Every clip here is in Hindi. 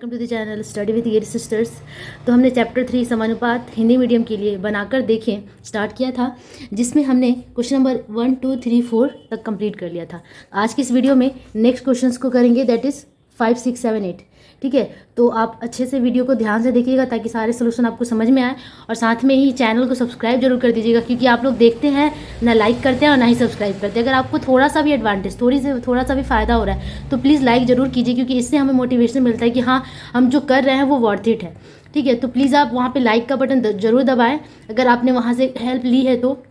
Welcome to the channel study with Giri sisters. तो हमने चैप्टर 3 समानुपात हिंदी मीडियम के लिए बनाकर देखें स्टार्ट किया था, जिसमें हमने क्वेश्चन नंबर 1 2 3 4 तक कंप्लीट कर लिया था। आज की इस वीडियो में नेक्स्ट क्वेश्चंस को करेंगे, दैट इज़ 5 6 7 8। ठीक है, तो आप अच्छे से वीडियो को ध्यान से देखिएगा ताकि सारे सोल्यूशन आपको समझ में आए, और साथ में ही चैनल को सब्सक्राइब जरूर कर दीजिएगा, क्योंकि आप लोग देखते हैं ना लाइक करते हैं और ना ही सब्सक्राइब करते हैं। अगर आपको थोड़ा सा भी एडवांटेज, थोड़ा सा भी फ़ायदा हो रहा है तो प्लीज़ लाइक ज़रूर कीजिए, क्योंकि इससे हमें मोटिवेशन मिलता है कि हाँ, हम जो कर रहे हैं वो वर्थ इट है। ठीक है, तो प्लीज़ आप वहाँ पर लाइक का बटन ज़रूर दबाएँ अगर आपने वहाँ से हेल्प ली है, तो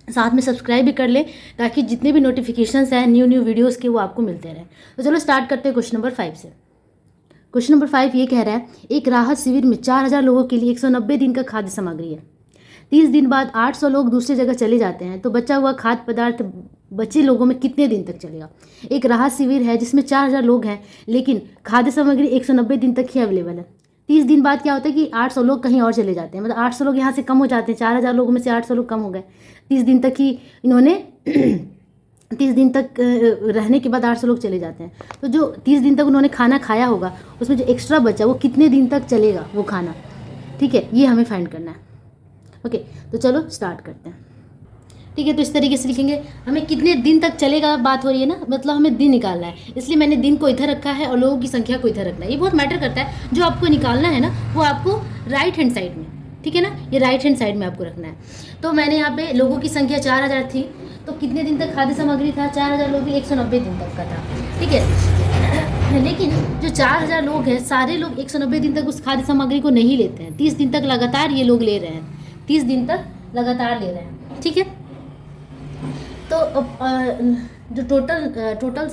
साथ में सब्सक्राइब भी कर लें ताकि जितने भी नोटिफिकेशंस हैं न्यू वीडियोस के वो आपको मिलते रहें। तो चलो स्टार्ट करते हैं क्वेश्चन नंबर 5 से। क्वेश्चन नंबर 5 ये कह रहा है, एक राहत शिविर में 4000 लोगों के लिए 190 दिन का खाद्य सामग्री है। 30 दिन बाद 800 लोग दूसरी जगह चले जाते हैं, तो बचा हुआ खाद्य पदार्थ बचे लोगों में कितने दिन तक चलेगा। एक राहत शिविर है जिसमें 4000 लोग हैं, लेकिन खाद्य सामग्री 190 दिन तक ही अवेलेबल है। 30 दिन बाद क्या होता है कि 800 लोग कहीं और चले जाते हैं, मतलब 800 लोग यहाँ से कम हो जाते हैं, 4000 लोगों में से 800 लोग कम हो गए। 30 दिन तक ही इन्होंने 30 दिन तक रहने के बाद 800 लोग चले जाते हैं, तो जो 30 दिन तक उन्होंने खाना खाया होगा उसमें जो एक्स्ट्रा बचा वो कितने दिन तक चलेगा वो खाना। ठीक है, ये हमें फाइंड करना है। ओके, तो चलो स्टार्ट करते हैं। ठीक है, तो इस तरीके से लिखेंगे, हमें कितने दिन तक चलेगा बात हो रही है ना, मतलब हमें दिन निकालना है, इसलिए मैंने दिन को इधर रखा है और लोगों की संख्या को इधर रखना है। ये बहुत मैटर करता है, जो आपको निकालना है ना वो आपको राइट हैंड साइड में, ठीक है ना, ये राइट हैंड साइड में आपको रखना है। तो मैंने यहाँ पे लोगों की संख्या 4000 थी, तो कितने दिन तक खाद्य सामग्री था, 4000 लोग भी 190 दिन तक का था। ठीक है, लेकिन जो 4000 लोग हैं सारे लोग 190 दिन तक उस खाद्य सामग्री को नहीं लेते हैं, 30 दिन तक लगातार ये लोग ले रहे हैं, 30 दिन तक लगातार ले रहे हैं। ठीक है, तो जो टोटल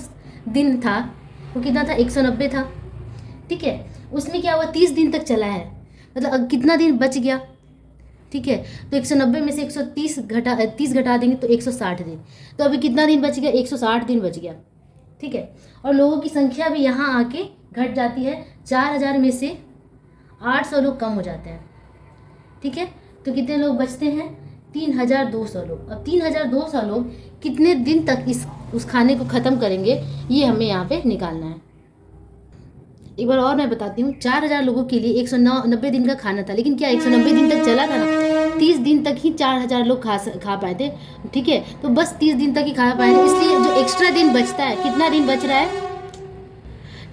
दिन था वो कितना था, 190 था। ठीक है, उसमें क्या हुआ, 30 दिन तक चला है, मतलब कितना दिन बच गया। ठीक है, तो 190 में से 130 30 घटा देंगे तो 160 दिन, तो अभी कितना दिन बच गया, 160 दिन बच गया। ठीक है, और लोगों की संख्या भी यहाँ आके घट जाती है, 4000 में से 800 लोग कम हो जाते हैं। ठीक है, तो कितने लोग बचते हैं, 3200 लोग। अब 3200 लोग कितने दिन तक उस खाने को ख़त्म करेंगे, ये हमें यहाँ पे निकालना है। एक बार और मैं बताती हूँ, 4000 लोगों के लिए 190 दिन का खाना था, लेकिन क्या 190 दिन तक चला था ना, 30 दिन तक ही 4000 लोग खा पाए थे। ठीक है, तो बस 30 दिन तक ही खा पाए थे, इसलिए जो एक्स्ट्रा दिन बचता है, कितना दिन बच रहा है,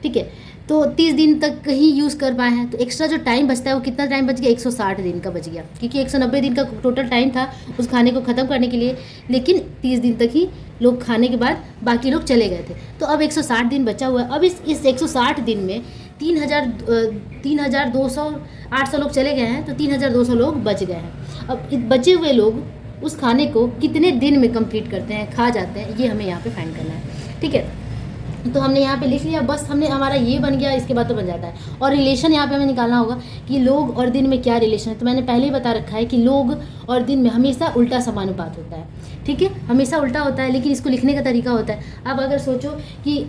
ठीक है, तो 30 दिन तक ही यूज़ कर पाए हैं, तो एक्स्ट्रा जो टाइम बचता है वो कितना टाइम बच गया, 160 दिन का बच गया, क्योंकि 190 दिन का टोटल टाइम था उस खाने को ख़त्म करने के लिए, लेकिन 30 दिन तक ही लोग खाने के बाद बाकी लोग चले गए थे, तो अब 160 दिन बचा हुआ है। अब इस 160 दिन में 3200 800 लोग चले गए हैं, तो 3200 लोग बच गए हैं। अब बचे हुए लोग उस खाने को कितने दिन में कंप्लीट करते हैं, खा जाते हैं, ये हमें यहाँ पे फाइंड करना है। ठीक है, तो हमने यहाँ पे लिख लिया, बस हमने हमारा ये बन गया, इसके बाद तो बन जाता है। और रिलेशन यहाँ पे हमें निकालना होगा कि लोग और दिन में क्या रिलेशन है, तो मैंने पहले ही बता रखा है कि लोग और दिन में हमेशा उल्टा समानुपात होता है। ठीक है, हमेशा उल्टा होता है, लेकिन इसको लिखने का तरीका होता है। अब अगर सोचो कि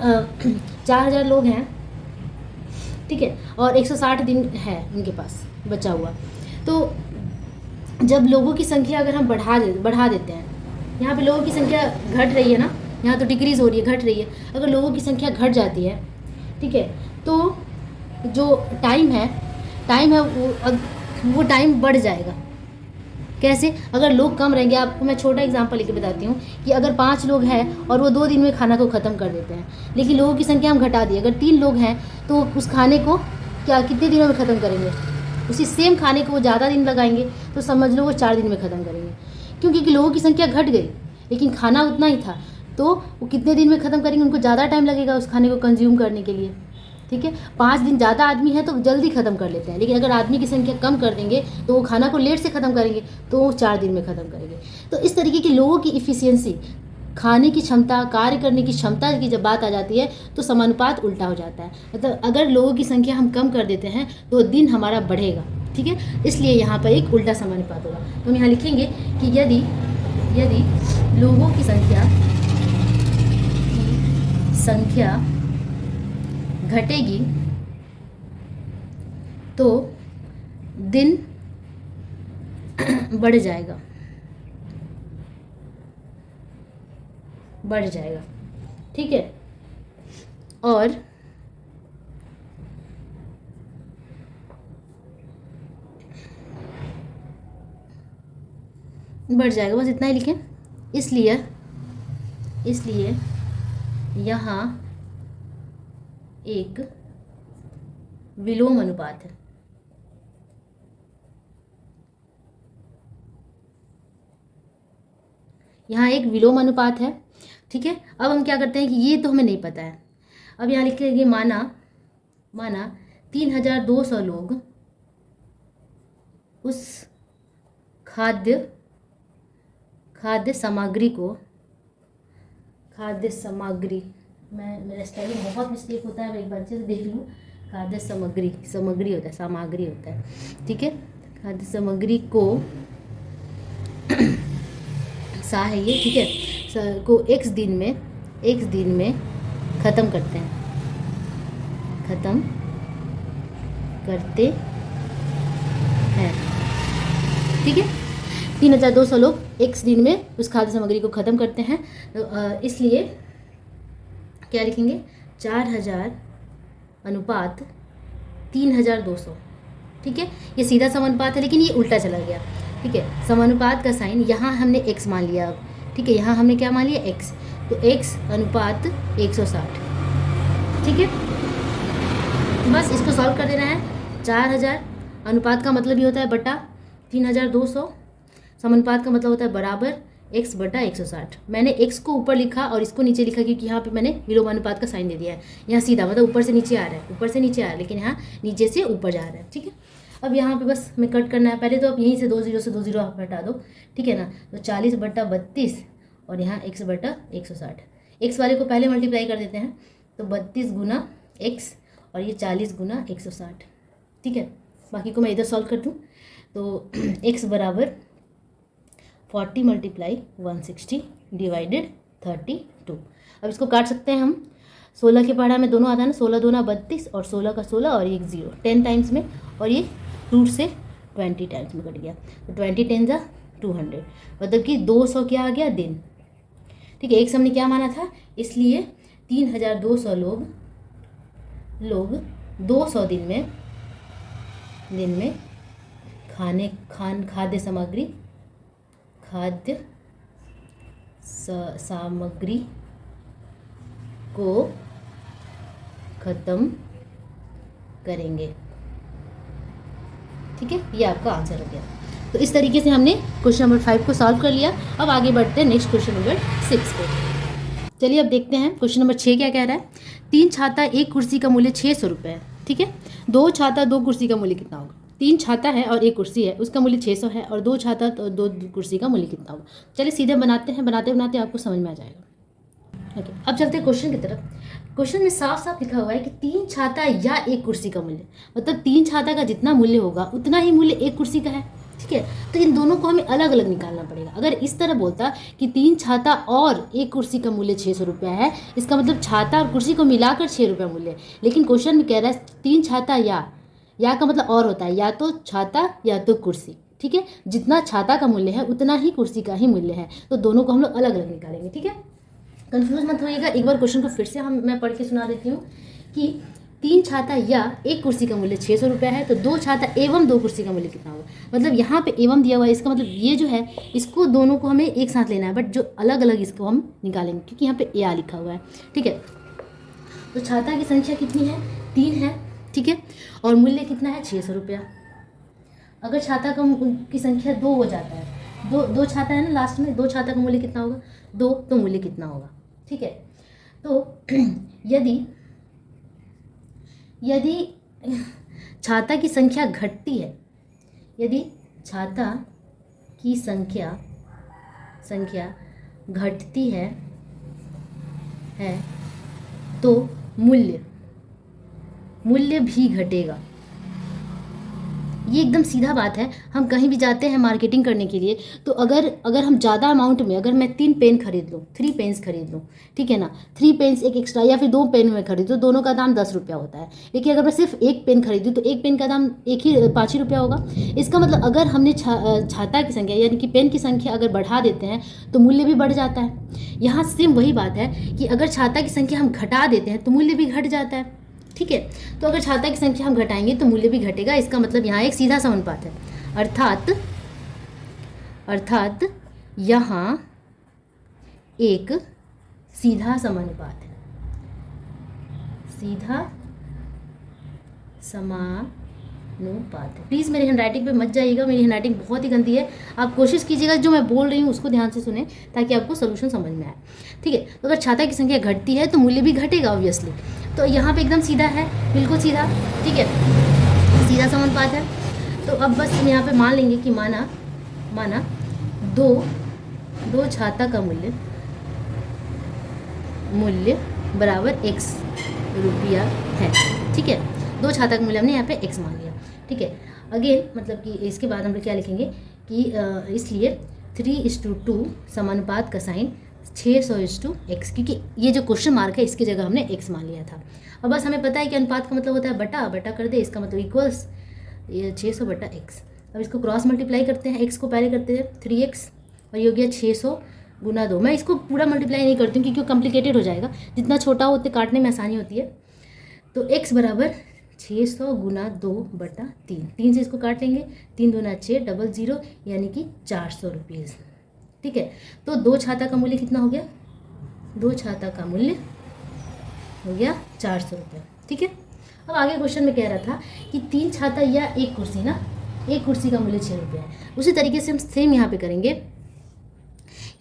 4000 लोग हैं, ठीक है, और 160 दिन है उनके पास बचा हुआ, तो जब लोगों की संख्या अगर हम बढ़ा देते हैं, यहाँ पे लोगों की संख्या घट रही है ना, यहाँ तो डिक्रीज़ हो रही है, घट रही है, अगर लोगों की संख्या घट जाती है, ठीक है, तो जो टाइम है वो टाइम बढ़ जाएगा। कैसे, अगर लोग कम रहेंगे, आपको मैं छोटा एग्जांपल लेके बताती हूँ कि अगर 5 लोग हैं और वो 2 दिन में खाना को ख़त्म कर देते हैं, लेकिन लोगों की संख्या हम घटा दी, अगर 3 लोग हैं तो उस खाने को कितने दिनों में ख़त्म करेंगे, उसी सेम खाने को वो ज़्यादा दिन लगाएंगे, तो समझ लो वो 4 दिन में ख़त्म करेंगे, क्योंकि लोगों की संख्या घट गई लेकिन खाना उतना ही था, तो वो कितने दिन में ख़त्म करेंगे, उनको ज़्यादा टाइम लगेगा उस खाने को कंज्यूम करने के लिए। ठीक है, 5 दिन, ज़्यादा आदमी है तो जल्दी ख़त्म कर लेते हैं, लेकिन अगर आदमी की संख्या कम कर देंगे तो वो खाना को लेट से ख़त्म करेंगे, तो वो 4 दिन में ख़त्म करेंगे। तो इस तरीके की लोगों की इफ़िशियंसी, खाने की क्षमता, कार्य करने की क्षमता की जब बात आ जाती है तो समानुपात उल्टा हो जाता है, मतलब अगर लोगों की संख्या हम कम कर देते हैं तो दिन हमारा बढ़ेगा। ठीक है, इसलिए यहाँ पर एक उल्टा समानुपात होगा। तो हम यहाँ लिखेंगे कि यदि लोगों की संख्या घटेगी तो दिन बढ़ जाएगा। ठीक है, और बढ़ जाएगा, बस इतना ही लिखें। इसलिए यहाँ एक विलोम अनुपात है। यहाँ एक विलोम अनुपात है, ठीक है। अब हम क्या करते हैं कि ये तो हमें नहीं पता है। अब यहाँ लिखेंगे माना 3200 लोग उस खाद्य सामग्री मेरा स्पेलिंग बहुत मिस्टेक होता है, एक बार अच्छे से देख लूँ। खाद्य सामग्री होता है, सामग्री होता है, ठीक है। खाद्य सामग्री को सा है ये, ठीक है, को x दिन में ख़त्म करते हैं, ठीक है। 3200 लोग x दिन में उस खाद्य सामग्री को ख़त्म करते हैं, तो इसलिए क्या लिखेंगे, 4000 अनुपात 3200, ठीक है। ये सीधा समानुपात है लेकिन ये उल्टा चला गया, ठीक है। समानुपात का साइन यहाँ हमने x मान लिया अब, ठीक है। यहाँ हमने क्या मान लिया, x, तो x अनुपात 160, ठीक है। बस इसको सॉल्व कर देना है। 4000 अनुपात का मतलब ये होता है बटा 3200, समानुपात का मतलब होता है बराबर x बटा 160। मैंने x को ऊपर लिखा और इसको नीचे लिखा क्योंकि यहाँ पे मैंने विलोमानुपात का साइन दे दिया है। यहाँ सीधा मतलब ऊपर से नीचे आ रहा है, लेकिन यहाँ नीचे से ऊपर जा रहा है, ठीक है। अब यहाँ पे बस हमें कट करना है। पहले तो आप यहीं से 2 0 आप हटा दो, ठीक है ना। तो 40 बटा 32 और यहाँ x बटा 160। x वाले को पहले मल्टीप्लाई कर देते हैं, तो 32 गुना x और ये 40 गुना 160, ठीक है। बाकी को मैं इधर सॉल्व कर दूँ, तो x बराबर 40 मल्टीप्लाई 160 डिवाइडेड 32। अब इसको काट सकते हैं हम। 16 के पहाड़ा में दोनों आता है ना, 16 दूना 32 और 16 का 16 और एक 0 10 टाइम्स में, और ये रूट से 20 टाइम्स में कट गया, तो 20 10 जा 200, मतलब कि 200 क्या आ गया, दिन, ठीक है। एक हमने क्या माना था, इसलिए 3200 लोग 200 दिन में खाद्य सामग्री को ख़त्म करेंगे, ठीक है। ये आपका आंसर हो गया। तो इस तरीके से हमने क्वेश्चन नंबर 5 को सॉल्व कर लिया। अब आगे बढ़ते हैं नेक्स्ट क्वेश्चन नंबर 6 पे। चलिए अब देखते हैं क्वेश्चन नंबर 6 क्या कह रहा है। 3 छाता 1 कुर्सी का मूल्य 600 रुपये है, ठीक है। 2 छाता 2 कुर्सी का मूल्य कितना होगा। 3 छाता है और 1 कुर्सी है, उसका मूल्य 600 है, और 2 छाता तो 2 कुर्सी का मूल्य कितना होगा। चलिए सीधे बनाते हैं, बनाते आपको समझ में आ जाएगा। ओके, अब चलते हैं क्वेश्चन की तरफ। क्वेश्चन में साफ साफ लिखा हुआ है कि 3 छाता या 1 कुर्सी का मूल्य, मतलब 3 छाता का जितना मूल्य होगा उतना ही मूल्य 1 कुर्सी का है, ठीक है। तो इन दोनों को हमें अलग अलग निकालना पड़ेगा। अगर इस तरह बोलता कि 3 छाता और 1 कुर्सी का मूल्य 600 रुपया है, इसका मतलब छाता और कुर्सी को मिलाकर 6 रुपया मूल्य है। लेकिन क्वेश्चन में कह रहा है 3 छाता या का मतलब और होता है, या तो छाता या तो कुर्सी, ठीक है। जितना छाता का मूल्य है उतना ही कुर्सी का ही मूल्य है, तो दोनों को हम लोग अलग अलग निकालेंगे, ठीक है। कंफ्यूज मत होइएगा। एक बार क्वेश्चन को फिर से मैं पढ़ के सुना देती हूँ कि 3 छाता या 1 कुर्सी का मूल्य 600 रुपया है, तो 2 छाता एवं 2 कुर्सी का मूल्य कितना होगा। मतलब यहाँ पे एवं दिया हुआ है, इसका मतलब ये जो है इसको दोनों को हमें एक साथ लेना है, बट जो अलग अलग इसको हम निकालेंगे क्योंकि यहाँ पे या लिखा हुआ है, ठीक है। तो छाता की संख्या कितनी है, 3 है, ठीक है, और मूल्य कितना है 600 रुपया। अगर छाता की संख्या 2 हो जाता है, दो छाता है ना लास्ट में, 2 छाता का मूल्य कितना होगा 2, तो मूल्य कितना होगा, ठीक है। तो यदि छाता की संख्या घटती है, यदि छाता की संख्या घटती है तो मूल्य भी घटेगा। ये एकदम सीधा बात है। हम कहीं भी जाते हैं मार्केटिंग करने के लिए, तो अगर हम ज़्यादा अमाउंट में, अगर मैं 3 पेन खरीद लूँ, 3 पेन्स खरीद लूँ, ठीक है ना, 3 पेन्स एक एक्स्ट्रा या फिर 2 पेन में खरीद लूँ, दोनों का दाम 10 रुपया होता है। लेकिन अगर मैं सिर्फ 1 पेन खरीदूँ तो 1 पेन का दाम 5 ही रुपया होगा। इसका मतलब अगर हमने छाता की संख्या यानी कि पेन की संख्या अगर बढ़ा देते हैं तो मूल्य भी बढ़ जाता है। यहाँ सेम वही बात है कि अगर छाता की संख्या हम घटा देते हैं तो मूल्य भी घट जाता है, ठीक है। तो अगर छाता की संख्या हम घटाएंगे तो मूल्य भी घटेगा। इसका मतलब यहाँ एक सीधा समानुपात है, अर्थात यहाँ एक सीधा समानुपात है, सीधा समानुपात है। प्लीज़ मेरी हैंडराइटिंग पे मत जाइएगा, मेरी हैंडराइटिंग बहुत ही गंदी है। आप कोशिश कीजिएगा जो मैं बोल रही हूँ उसको ध्यान से सुने ताकि आपको सोल्यूशन समझ में आए, ठीक है। तो अगर छाता की संख्या घटती है तो मूल्य भी घटेगा ऑब्वियसली। तो यहाँ पे एकदम सीधा है, बिल्कुल सीधा, ठीक है, सीधा समानुपात है। तो अब बस हम यहाँ पे मान लेंगे कि माना दो छाता का मूल्य बराबर x रुपया है, ठीक है। दो छाता का मूल्य हमने यहाँ पे x मान लिया, ठीक है। अगेन मतलब कि इसके बाद हम लोग क्या लिखेंगे कि इसलिए 3:2 समानुपात का साइन 600:x, क्योंकि ये जो क्वेश्चन मार्क है इसकी जगह हमने x मान लिया था। अब बस हमें पता है कि अनुपात का मतलब होता है बटा कर दे, इसका मतलब इक्वल्स 600/x। अब इसको क्रॉस मल्टीप्लाई करते हैं, x को पहले करते हैं 3x और ये हो गया 600 गुना 2। मैं इसको पूरा मल्टीप्लाई नहीं करती हूँ क्योंकि कॉम्प्लिकेटेड हो जाएगा, जितना छोटा हो उतने काटने में आसानी होती है। तो x बराबर 600 गुना 2/3, 3 से इसको काट लेंगे, 3 दूना 6, 00 यानी कि 400 रुपीज़, ठीक है। तो दो छाता का मूल्य कितना हो गया? दो छाता का मूल्य हो गया 400 रुपये, ठीक है। अब आगे क्वेश्चन में कह रहा था कि 3 छाता या एक कुर्सी ना, एक कुर्सी का मूल्य 6 रुपये है। उसी तरीके से हम सेम यहाँ पे करेंगे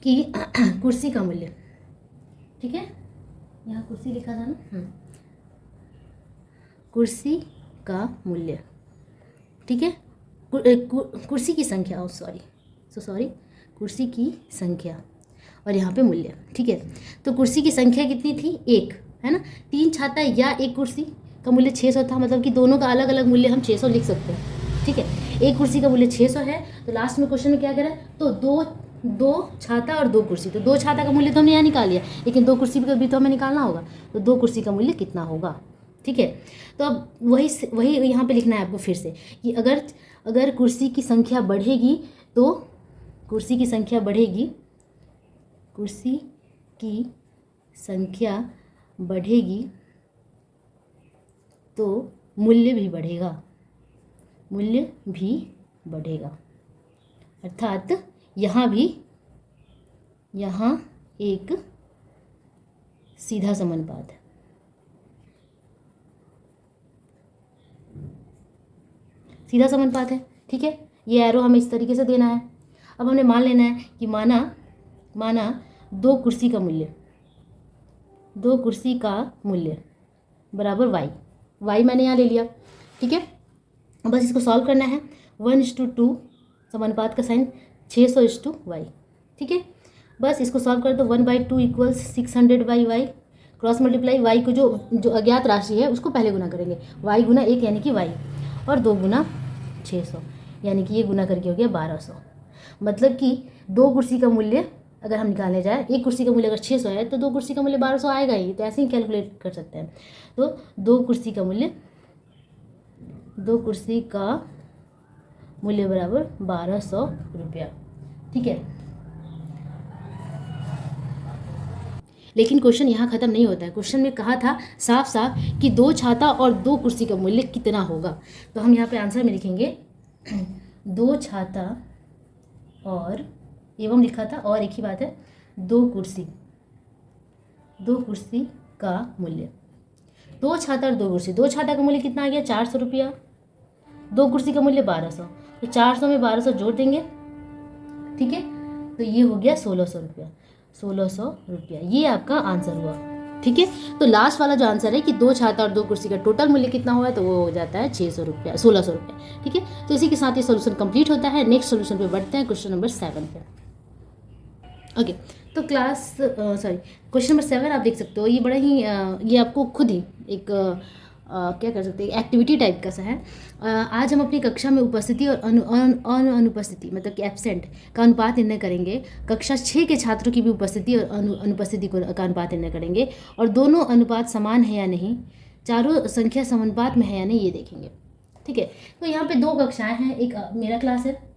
कि कुर्सी का मूल्य, ठीक है, यहाँ कुर्सी लिखा था ना, कुर्सी का मूल्य, ठीक है, कुर्सी की संख्या, सॉरी कुर्सी की संख्या और यहाँ पे मूल्य, ठीक है। तो कुर्सी की संख्या कितनी थी? एक, है ना। 3 छाता या एक कुर्सी का मूल्य 600 था, मतलब कि दोनों का अलग अलग मूल्य हम 600 लिख सकते हैं, ठीक है। एक कुर्सी का मूल्य 600 है, तो लास्ट में क्वेश्चन में क्या करें, तो दो छाता और दो कुर्सी, तो दो छाता का मूल्य तो हमने यहाँ निकाल लिया, लेकिन दो कुर्सी का भी तो हमें निकालना होगा, तो दो कुर्सी का मूल्य कितना होगा, ठीक है। तो अब वही यहाँ पे लिखना है आपको फिर से कि अगर कुर्सी की संख्या बढ़ेगी तो कुर्सी की संख्या तो मूल्य भी बढ़ेगा, अर्थात यहाँ एक सीधा समानुपात है, सीधा समानुपात है, ठीक है। ये एरो हमें इस तरीके से देना है। अब हमने मान लेना है कि माना दो कुर्सी का मूल्य बराबर y मैंने यहाँ ले लिया, ठीक है। बस इसको सॉल्व करना है, 1:2 समानुपात का साइन 600:y, ठीक है। बस इसको सॉल्व कर दो, 1/2 = 600/y, क्रॉस मल्टीप्लाई y को जो अज्ञात राशि है उसको पहले गुना करेंगे, y गुना 1 यानी कि y, और 2 गुना 600 यानी कि ये गुना करके हो गया 1200। मतलब कि दो कुर्सी का मूल्य अगर हम निकालने जाए, एक कुर्सी का मूल्य अगर 600 है तो दो कुर्सी का मूल्य 1200 आएगा ही, तो ऐसे ही कैलकुलेट कर सकते हैं। तो दो कुर्सी का मूल्य बराबर 1200 रुपया, ठीक है। लेकिन क्वेश्चन यहाँ ख़त्म नहीं होता है। क्वेश्चन में कहा था साफ साफ कि दो छाता और दो कुर्सी का मूल्य कितना होगा, तो हम यहाँ पे आंसर में लिखेंगे दो छाता और एवं लिखा था, और एक ही बात है, दो कुर्सी का मूल्य, दो छाता और दो कुर्सी, दो छाता का मूल्य कितना आ गया 400 रुपया, दो कुर्सी का मूल्य 1200, तो 400 में 1200 जोड़ देंगे, ठीक है। तो ये हो गया 1600 रुपया, 1600 रुपया, ये आपका आंसर हुआ, ठीक है। तो लास्ट वाला जो आंसर है कि दो छाता और दो कुर्सी का टोटल मूल्य कितना हुआ है, तो वो हो जाता है 1600 रुपया, ठीक है। तो इसी के साथ ये सोल्यूशन कंप्लीट होता है। नेक्स्ट सोल्यूशन पे बढ़ते हैं, क्वेश्चन नंबर 7 पे। ओके, तो क्वेश्चन नंबर 7 आप देख सकते हो, ये बड़ा ही ये आपको खुद ही एक क्या कर सकते हैं, एक्टिविटी टाइप का सा है। आज हम अपनी कक्षा में उपस्थिति और अनुपस्थिति मतलब कि एब्सेंट का अनुपात निर्णय करेंगे। कक्षा 6 के छात्रों की भी उपस्थिति और अनुपस्थिति का अनुपात निर्णय करेंगे, और दोनों अनुपात समान है या नहीं, चारों संख्या समानुपात में है या नहीं, ये देखेंगे, ठीक है। तो यहाँ पे दो कक्षाएं हैं, एक मेरा क्लास है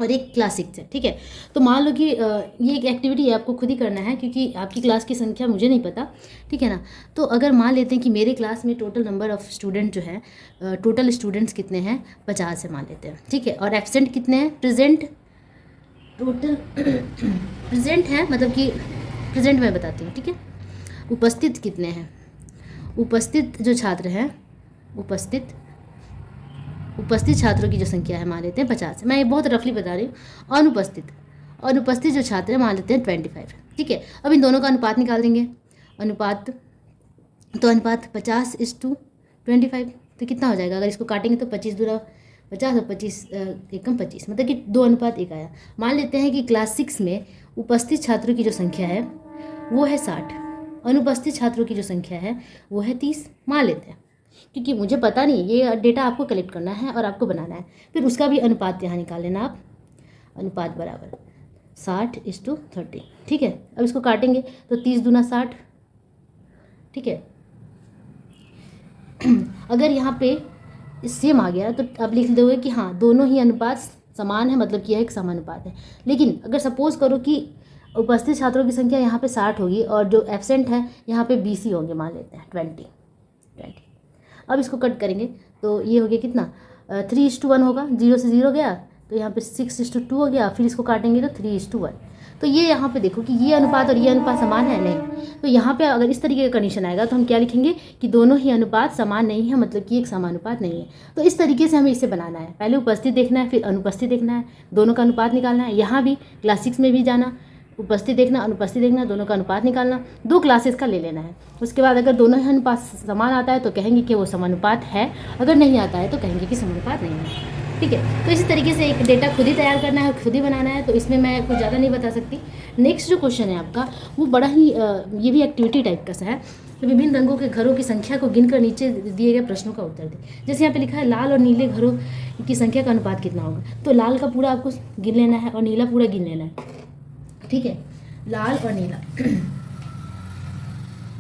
और एक क्लास 6 है, ठीक है। तो मान लो कि ये एक एक्टिविटी आपको खुद ही करना है, क्योंकि आपकी क्लास की संख्या मुझे नहीं पता, ठीक है ना। तो अगर मान लेते हैं कि मेरे क्लास में टोटल नंबर ऑफ़ स्टूडेंट जो है, टोटल स्टूडेंट्स कितने हैं, 50 है मान लेते हैं, ठीक है। और एब्सेंट कितने हैं, टोटल प्रेजेंट है, मतलब कि प्रेजेंट मैं बताती हूँ, ठीक है। उपस्थित कितने हैं, उपस्थित जो छात्र हैं, उपस्थित छात्रों की जो संख्या है मान लेते हैं 50। मैं ये बहुत रफली बता रही हूँ। अनुपस्थित जो छात्र हैं मान लेते हैं 25, ठीक है। अब इन दोनों का अनुपात निकाल देंगे। अनुपात 50:25, तो कितना हो जाएगा? अगर इसको काटेंगे तो 25 दूना 50 और 25 एकम 25, मतलब कि 2:1 आया। मान लेते हैं कि क्लास 6 में उपस्थित छात्रों की जो संख्या है वो है 60, अनुपस्थित छात्रों की जो संख्या है वो है 30 मान लेते हैं, क्योंकि मुझे पता नहीं, ये डेटा आपको कलेक्ट करना है और आपको बनाना है। फिर उसका भी अनुपात यहाँ निकाल लेना आप। अनुपात बराबर 60:30, ठीक है। अब इसको काटेंगे तो 30 दूना 60, ठीक है। अगर यहाँ पे सेम आ गया तो आप लिख दोगे कि हाँ दोनों ही अनुपात समान है, मतलब कि यह एक समानुपात है। लेकिन अगर सपोज करो कि उपस्थित छात्रों की संख्या यहाँ पे 60 होगी और जो एब्सेंट है यहाँ पे 20 ही होंगे, मान लेते हैं 20। अब इसको कट करेंगे तो ये हो गया कितना, 3:1 होगा, 0 से 0 गया तो यहाँ पे 6:2 हो गया। फिर इसको काटेंगे तो 3:1। तो ये यहाँ पे देखो कि ये अनुपात और ये अनुपात समान है नहीं। तो यहाँ पे अगर इस तरीके का कंडीशन आएगा तो हम क्या लिखेंगे कि दोनों ही अनुपात समान नहीं है, मतलब कि एक समानुपात नहीं है। तो इस तरीके से हमें इसे बनाना है। पहले उपस्थित देखना है, फिर अनुपस्थित देखना है, दोनों का अनुपात निकालना है। यहाँ भी क्लास 6 में भी जाना, उपस्थित देखना, अनुपस्थित देखना, दोनों का अनुपात निकालना, 2 क्लासेस का ले लेना है। उसके बाद अगर दोनों ही अनुपात समान आता है तो कहेंगे कि वो समानुपात है, अगर नहीं आता है तो कहेंगे कि समानुपात नहीं है, ठीक है। तो इसी तरीके से एक डेटा खुद ही तैयार करना है, खुद ही बनाना है। तो इसमें मैं कुछ ज़्यादा नहीं बता सकती। नेक्स्ट जो क्वेश्चन है आपका वो बड़ा ही ये भी एक्टिविटी टाइप का सा है। तो विभिन्न रंगों के घरों की संख्या को गिनकर नीचे दिए गए प्रश्नों का उत्तर दें। जैसे यहाँ पे लिखा है लाल और नीले घरों की संख्या का अनुपात कितना होगा, तो लाल का पूरा आपको गिन लेना है और नीला पूरा गिन लेना है, ठीक है। लाल और नीला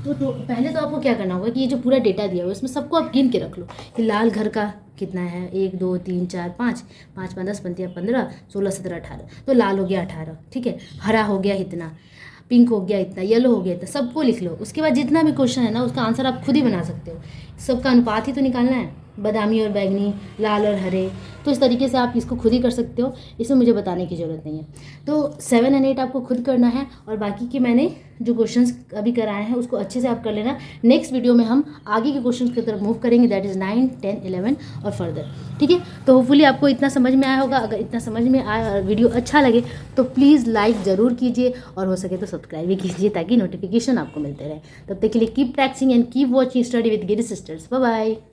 तो पहले तो आपको क्या करना होगा कि ये जो पूरा डेटा दिया हुआ है उसमें सबको आप गिन के रख लो कि लाल घर का कितना है, 1 2 3 4 5 5 5 10 15 16 17 18। तो लाल हो गया 18, ठीक है। हरा हो गया इतना, पिंक हो गया इतना, येलो हो गया इतना, सबको लिख लो। उसके बाद जितना भी क्वेश्चन है ना उसका आंसर आप खुद ही बना सकते हो। सबका अनुपात ही तो निकालना है, बादामी और बैगनी, लाल और हरे। तो इस तरीके से आप इसको खुद ही कर सकते हो, इसमें मुझे बताने की ज़रूरत नहीं है। तो 7 और 8 आपको खुद करना है और बाकी के मैंने जो क्वेश्चंस अभी कराए हैं उसको अच्छे से आप कर लेना। नेक्स्ट वीडियो में हम आगे के क्वेश्चंस की तरफ मूव करेंगे, दैट इज़ 9 10 11 और फर्दर, ठीक है। तो होपफुली आपको इतना समझ में आया होगा। अगर इतना समझ में आया और वीडियो अच्छा लगे तो प्लीज़ लाइक ज़रूर कीजिए और हो सके तो सब्सक्राइब भी कीजिए ताकि नोटिफिकेशन आपको मिलते रहे। तब तक के लिए keep practising and keep watching study with Giri sisters. Bye bye.